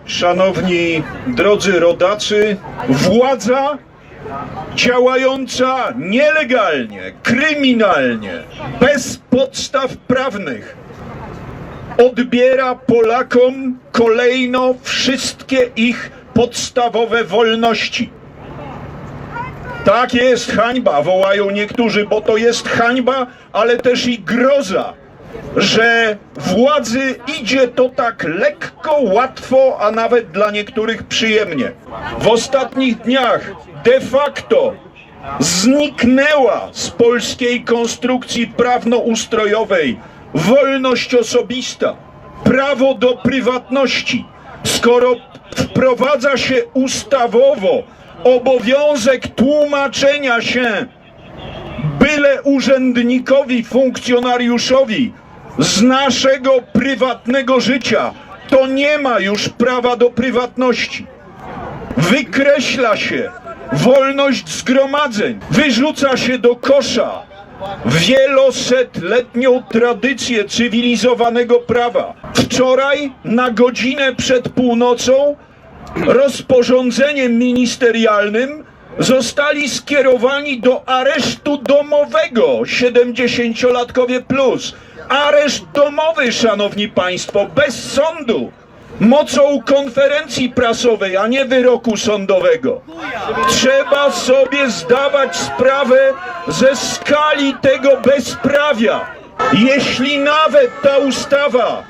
Szanowni drodzy rodacy, władza działająca nielegalnie, kryminalnie, bez podstaw prawnych, odbiera Polakom kolejno wszystkie ich podstawowe wolności. Tak jest, hańba, wołają niektórzy, bo to jest hańba, ale też i groza, że władzy idzie to tak lekko, łatwo, a nawet dla niektórych przyjemnie. W ostatnich dniach de facto zniknęła z polskiej konstrukcji prawnoustrojowej wolność osobista, prawo do prywatności. Skoro wprowadza się ustawowo obowiązek tłumaczenia się byle urzędnikowi, funkcjonariuszowi z naszego prywatnego życia, to nie ma już prawa do prywatności. Wykreśla się wolność zgromadzeń, wyrzuca się do kosza wielosetletnią tradycję cywilizowanego prawa. Wczoraj na godzinę przed północą rozporządzeniem ministerialnym zostali skierowani do aresztu domowego 70-latkowie plus. Areszt domowy, szanowni państwo, bez sądu, mocą konferencji prasowej, a nie wyroku sądowego. Trzeba sobie zdawać sprawę ze skali tego bezprawia. Jeśli nawet ta ustawa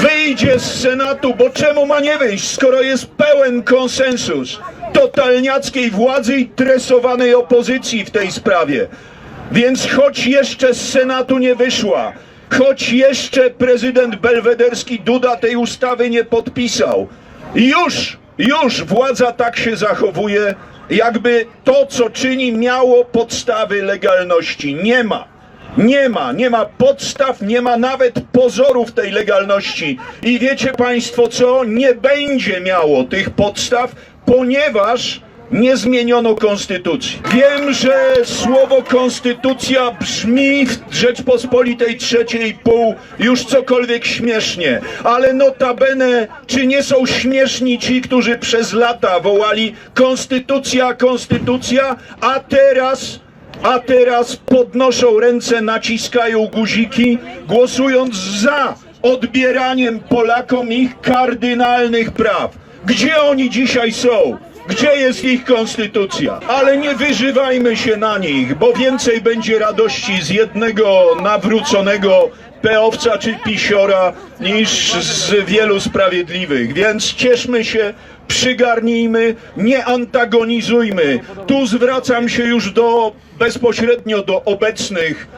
wyjdzie z Senatu, bo czemu ma nie wyjść, skoro jest pełen konsensus totalniackiej władzy i tresowanej opozycji w tej sprawie. Więc choć jeszcze z Senatu nie wyszła, choć jeszcze prezydent belwederski Duda tej ustawy nie podpisał, już władza tak się zachowuje, jakby to, co czyni, miało podstawy legalności. Nie ma podstaw, nie ma nawet pozorów tej legalności. I wiecie państwo co? Nie będzie miało tych podstaw, ponieważ nie zmieniono konstytucji. Wiem, że słowo konstytucja brzmi w Rzeczpospolitej trzeciej i pół już cokolwiek śmiesznie, ale notabene, czy nie są śmieszni ci, którzy przez lata wołali konstytucja, konstytucja, a teraz podnoszą ręce, naciskają guziki, głosując za odbieraniem Polakom ich kardynalnych praw. Gdzie oni dzisiaj są? Gdzie jest ich konstytucja? Ale nie wyżywajmy się na nich, bo więcej będzie radości z jednego nawróconego peowca czy pisiora niż z wielu sprawiedliwych. Więc cieszmy się, przygarnijmy, nie antagonizujmy. Tu zwracam się już bezpośrednio do obecnych,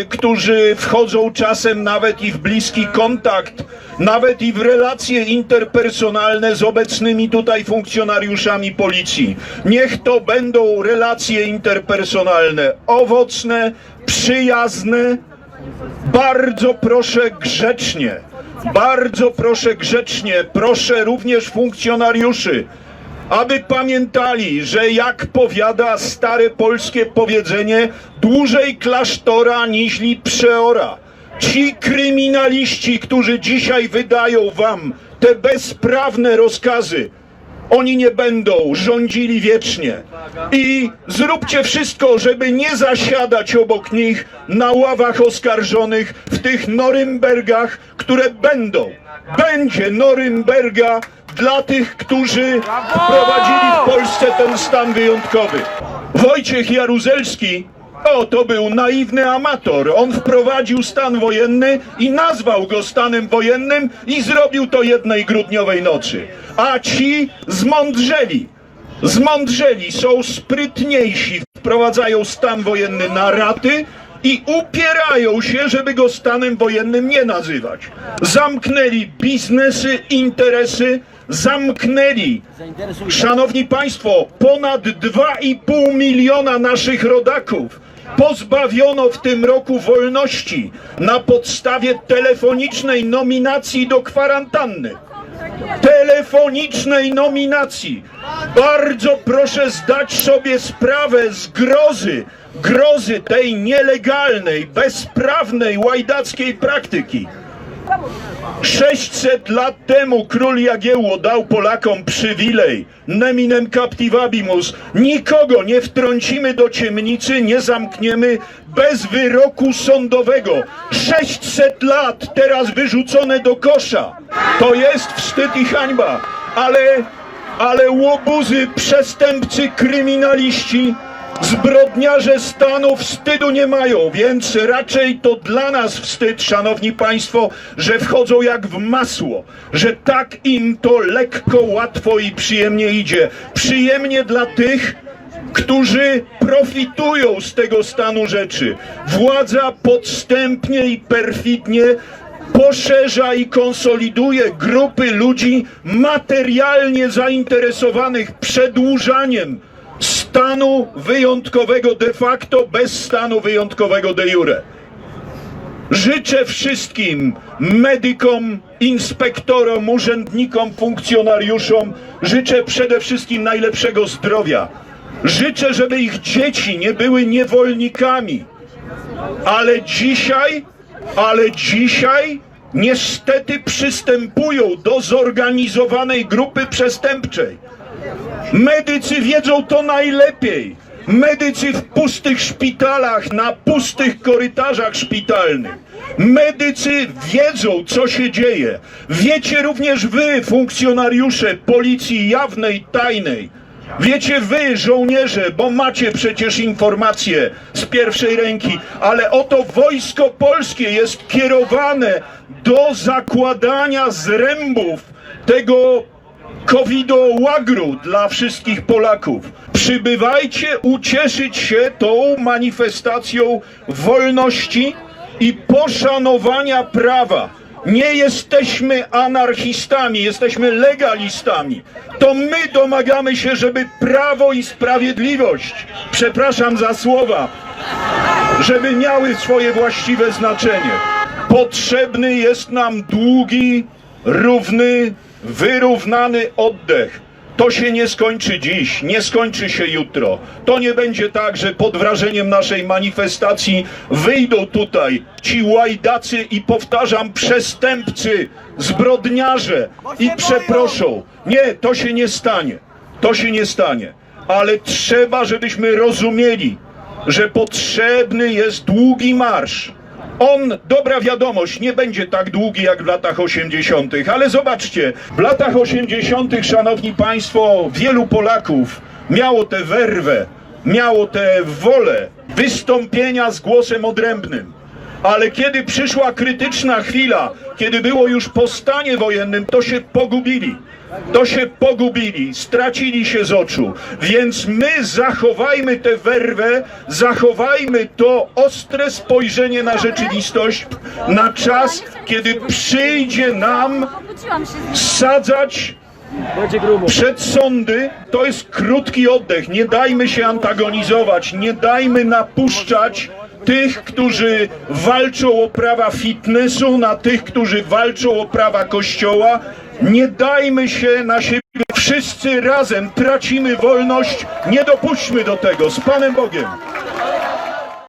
którzy wchodzą czasem nawet i w bliski kontakt, nawet i w relacje interpersonalne z obecnymi tutaj funkcjonariuszami policji. Niech to będą relacje interpersonalne owocne, przyjazne. Bardzo proszę grzecznie, proszę również funkcjonariuszy, aby pamiętali, że jak powiada stare polskie powiedzenie, dłużej klasztora niźli przeora. Ci kryminaliści, którzy dzisiaj wydają wam te bezprawne rozkazy, oni nie będą rządzili wiecznie. I zróbcie wszystko, żeby nie zasiadać obok nich na ławach oskarżonych w tych Norymbergach, które będą. Będzie Norymberga dla tych, którzy wprowadzili w Polsce ten stan wyjątkowy. Wojciech Jaruzelski to był naiwny amator. On wprowadził stan wojenny i nazwał go stanem wojennym i zrobił to jednej grudniowej nocy. A ci zmądrzeli, są sprytniejsi, wprowadzają stan wojenny na raty i upierają się, żeby go stanem wojennym nie nazywać. Zamknęli biznesy, interesy, zamknęli, szanowni państwo, ponad 2,5 miliona naszych rodaków pozbawiono w tym roku wolności na podstawie telefonicznej nominacji do kwarantanny. Telefonicznej nominacji. Bardzo proszę zdać sobie sprawę z grozy tej nielegalnej, bezprawnej, łajdackiej praktyki. 600 lat temu król Jagiełło dał Polakom przywilej, neminem captivabimus. Nikogo nie wtrącimy do ciemnicy, nie zamkniemy bez wyroku sądowego. 600 lat teraz wyrzucone do kosza. To jest wstyd i hańba. Ale łobuzy, przestępcy, kryminaliści, zbrodniarze stanu wstydu nie mają, więc raczej to dla nas wstyd, szanowni państwo, że wchodzą jak w masło, że tak im to lekko, łatwo i przyjemnie idzie. Przyjemnie dla tych, którzy profitują z tego stanu rzeczy. Władza podstępnie i perfidnie poszerza i konsoliduje grupy ludzi materialnie zainteresowanych przedłużaniem stanu wyjątkowego de facto bez stanu wyjątkowego de jure. Życzę wszystkim medykom, inspektorom, urzędnikom, funkcjonariuszom, życzę przede wszystkim najlepszego zdrowia. Życzę, żeby ich dzieci nie były niewolnikami. Ale dzisiaj niestety przystępują do zorganizowanej grupy przestępczej. Medycy wiedzą to najlepiej. Medycy w pustych szpitalach, na pustych korytarzach szpitalnych. Medycy wiedzą, co się dzieje. Wiecie również wy, funkcjonariusze policji jawnej, tajnej. Wiecie wy, żołnierze, bo macie przecież informacje z pierwszej ręki, ale oto Wojsko Polskie jest kierowane do zakładania zrębów tego covido-łagru dla wszystkich Polaków. Przybywajcie ucieszyć się tą manifestacją wolności i poszanowania prawa. Nie jesteśmy anarchistami, jesteśmy legalistami. To my domagamy się, żeby prawo i sprawiedliwość, przepraszam za słowa, żeby miały swoje właściwe znaczenie. Potrzebny jest nam długi, równy, wyrównany oddech. To się nie skończy dziś, nie skończy się jutro. To nie będzie tak, że pod wrażeniem naszej manifestacji wyjdą tutaj ci łajdacy i powtarzam, przestępcy, zbrodniarze i przeproszą. Nie, to się nie stanie. To się nie stanie. Ale trzeba, żebyśmy rozumieli, że potrzebny jest długi marsz. On, dobra wiadomość, nie będzie tak długi jak w latach 80., ale zobaczcie, w latach 80., szanowni państwo, wielu Polaków miało tę werwę, miało tę wolę wystąpienia z głosem odrębnym. Ale kiedy przyszła krytyczna chwila, kiedy było już po stanie wojennym, to się pogubili. Stracili się z oczu. Więc my zachowajmy tę werwę, zachowajmy to ostre spojrzenie na rzeczywistość, na czas, kiedy przyjdzie nam sadzać przed sądy. To jest krótki oddech. Nie dajmy się antagonizować, nie dajmy napuszczać tych, którzy walczą o prawa fitnessu, na tych, którzy walczą o prawa Kościoła. Nie dajmy się na siebie. Wszyscy razem tracimy wolność. Nie dopuśćmy do tego. Z Panem Bogiem.